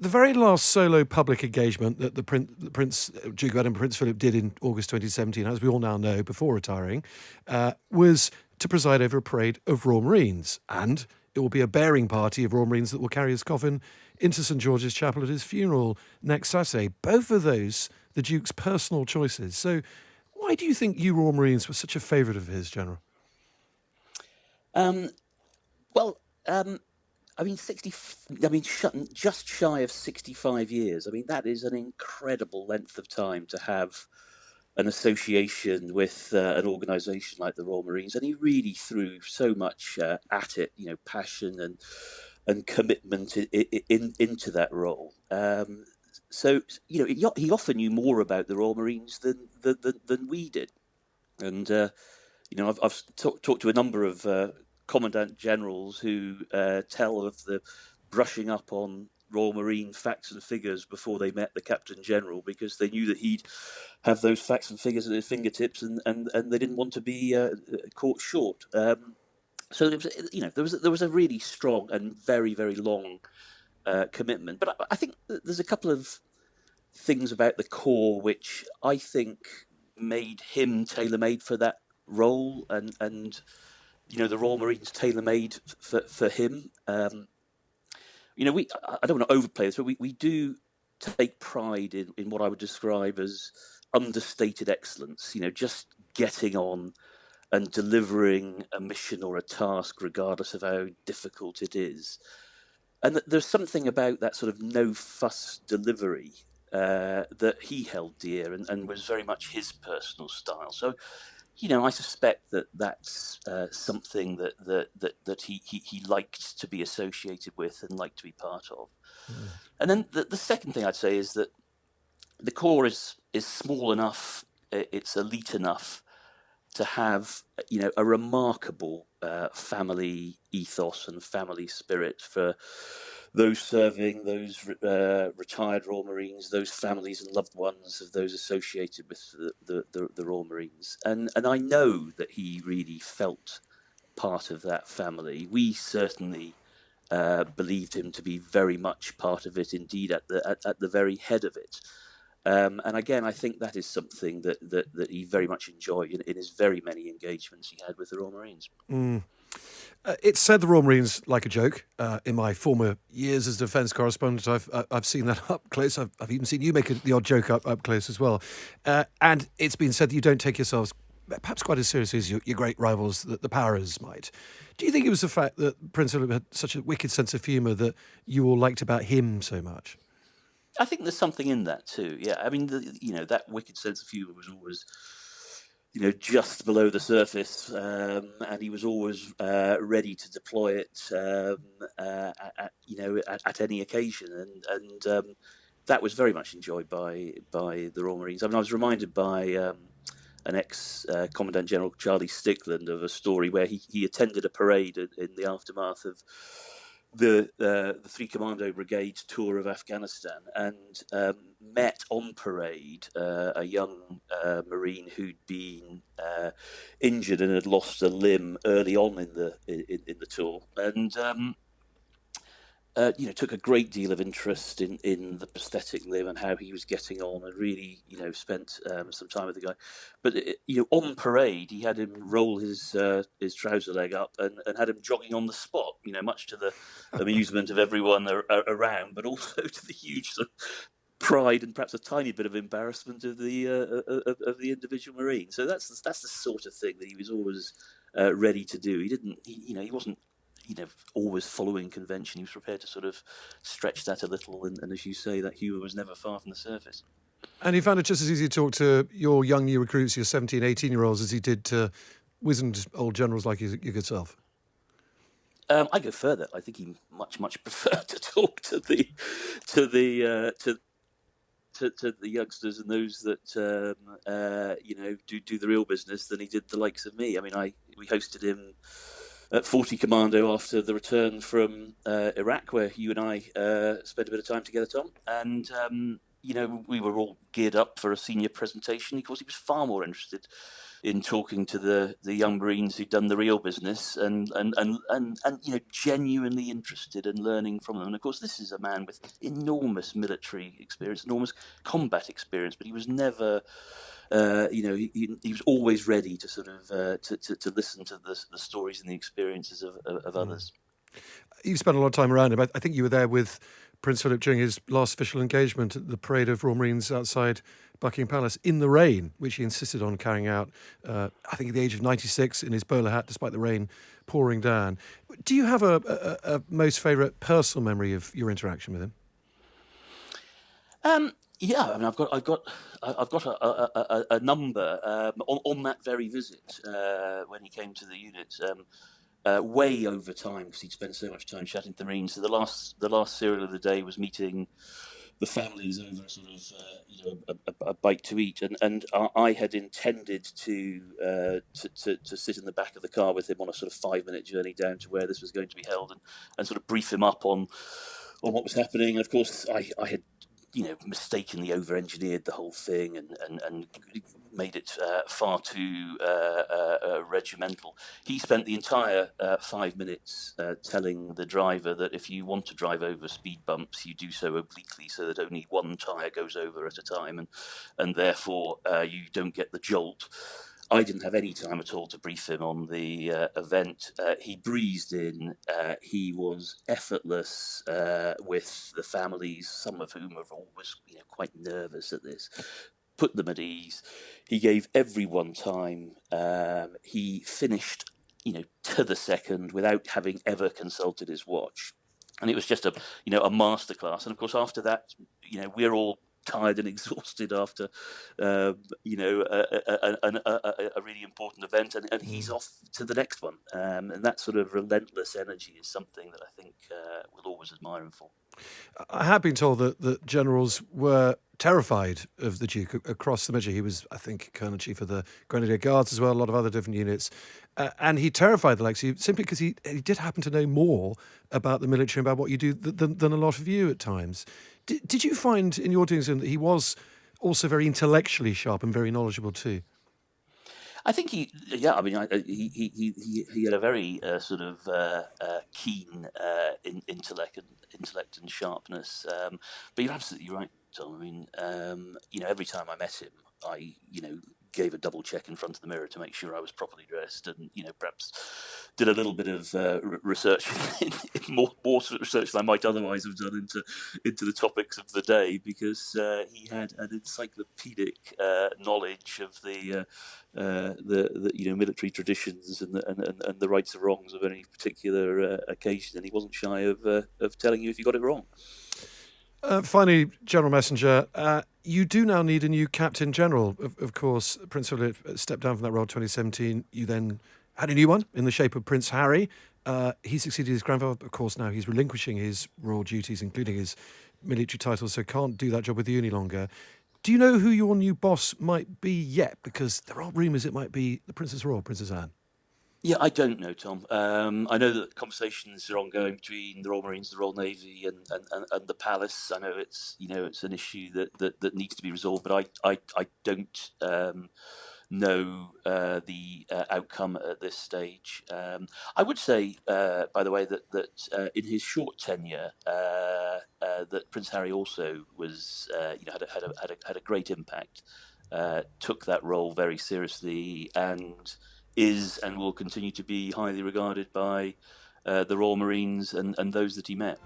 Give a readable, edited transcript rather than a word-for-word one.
The very last solo public engagement that the Prince Duke of Edinburgh, Prince Philip, did in August 2017, as we all now know, before retiring, was to preside over a parade of Royal Marines, and it will be a bearing party of Royal Marines that will carry his coffin into St George's Chapel at his funeral next Saturday. Both of those, the Duke's personal choices. So, why do you think you Royal Marines were such a favourite of his, General? Well, I mean, just shy of 65 years. I mean, that is an incredible length of time to have an association with an organisation like the Royal Marines, and he really threw so much at it, passion and commitment into that role. So he often knew more about the Royal Marines than we did, and I've talked to a number of Commandant Generals who tell of the brushing up on Royal Marine facts and figures before they met the Captain General, because they knew that he'd have those facts and figures at his fingertips, and they didn't want to be caught short. So there was a really strong and very, very long commitment. But I think there's a couple of things about the Corps which I think made him tailor-made for that role, and the Royal Marines tailor-made for him. I don't want to overplay this, but we do take pride in what I would describe as understated excellence. Just getting on and delivering a mission or a task, regardless of how difficult it is. And there's something about that sort of no-fuss delivery that he held dear and was very much his personal style. So, I suspect that that's something that he liked to be associated with and liked to be part of. Mm. And then the second thing I'd say is that the Corps is small enough, it's elite enough to have a remarkable family ethos and family spirit for those serving, those retired Royal Marines, those families and loved ones of those associated with the Royal Marines. And I know that he really felt part of that family. We certainly believed him to be very much part of it, indeed at the very head of it. And again, I think that is something that he very much enjoyed in his very many engagements he had with the Royal Marines. Mm. It's said the Royal Marines like a joke. In my former years as defence correspondent, I've seen that up close. I've even seen you make the odd joke up close as well. And it's been said that you don't take yourselves perhaps quite as seriously as your great rivals, the Powers, might. Do you think it was the fact that Prince Philip had such a wicked sense of humour that you all liked about him so much? I think there's something in that too. Yeah, I mean, that wicked sense of humour was always, just below the surface, and he was always ready to deploy it, at any occasion, and that was very much enjoyed by the Royal Marines. I mean, I was reminded by an ex-Commandant General, Charlie Stickland, of a story where he attended a parade in the aftermath of the 3 Commando Brigade's tour of Afghanistan, and met on parade a young Marine who'd been injured and had lost a limb early on in the tour, and took a great deal of interest in the prosthetic limb and how he was getting on, and really, spent some time with the guy. But on parade, he had him roll his trouser leg up and had him jogging on the spot. Much to the amusement of everyone around, but also to the huge sort of pride and perhaps a tiny bit of embarrassment of the individual Marine. So that's the sort of thing that he was always ready to do. He wasn't always following convention. He was prepared to sort of stretch that a little, and as you say, that humour was never far from the surface. And he found it just as easy to talk to your young new recruits, your 17, 18-year-olds, as he did to wizened old generals like your good self. I go further. I think he much preferred to talk to the youngsters and those that do the real business than he did the likes of me. I mean, we hosted him at 40 Commando after the return from Iraq, where you and I spent a bit of time together, Tom. And, we were all geared up for a senior presentation. Of course, he was far more interested in talking to the young Marines who'd done the real business, and genuinely interested in learning from them. And of course, this is a man with enormous military experience, enormous combat experience, but he was never. He was always ready to sort of to listen to the stories and the experiences of others. You spent a lot of time around him. I think you were there with Prince Philip during his last official engagement at the parade of Royal Marines outside Buckingham Palace in the rain, which he insisted on carrying out, I think at the age of 96 in his bowler hat, despite the rain pouring down. Do you have a most favourite personal memory of your interaction with him? Yeah, I mean, I've got a number on that very visit when he came to the unit. Way over time, because he'd spent so much time chatting to the Marines. So the last serial of the day was meeting the families over sort of a bite to eat, and I had intended to sit in the back of the car with him on a sort of 5-minute journey down to where this was going to be held, and sort of brief him up on what was happening. And of course, I had mistakenly over-engineered the whole thing and made it far too regimental. He spent the entire 5 minutes telling the driver that if you want to drive over speed bumps, you do so obliquely, so that only one tyre goes over at a time, and therefore you don't get the jolt. I didn't have any time at all to brief him on the event. He breezed in. He was effortless with the families, some of whom are always quite nervous at this. Put them at ease. He gave everyone time. He finished, to the second without having ever consulted his watch. And it was just a masterclass. And of course, after that, we're all tired and exhausted after a really important event, and he's off to the next one, and that sort of relentless energy is something that I think we'll always admire him for. I have been told that generals were terrified of the Duke across the Midget. He was, I think, Colonel Chief of the Grenadier Guards as well, a lot of other different units. And he terrified the likes of you simply because he did happen to know more about the military and about what you do than a lot of you at times. Did you find in your doings that he was also very intellectually sharp and very knowledgeable too? I think he had a very sort of keen intellect and sharpness. But you're absolutely right, Tom. I mean, every time I met him, I gave a double check in front of the mirror to make sure I was properly dressed, and perhaps did a little bit of research, more research than I might otherwise have done into the topics of the day, because he had an encyclopaedic knowledge of the military traditions and the rights and wrongs of any particular occasion, and he wasn't shy of telling you if you got it wrong. Finally, General Messenger, you do now need a new Captain General. Of course, Prince Philip stepped down from that role in 2017. You then had a new one in the shape of Prince Harry. He succeeded his grandfather. Of course, now he's relinquishing his royal duties, including his military titles, so can't do that job with you any longer. Do you know who your new boss might be yet? Because there are rumours it might be the Princess Royal, Princess Anne. Yeah, I don't know, Tom. I know that conversations are ongoing between the Royal Marines, the Royal Navy, and the Palace. I know it's an issue that needs to be resolved, but I don't know the outcome at this stage. I would say, by the way, that in his short tenure, that Prince Harry also was had a great impact. Took that role very seriously, and is and will continue to be highly regarded by the Royal Marines and those that he met.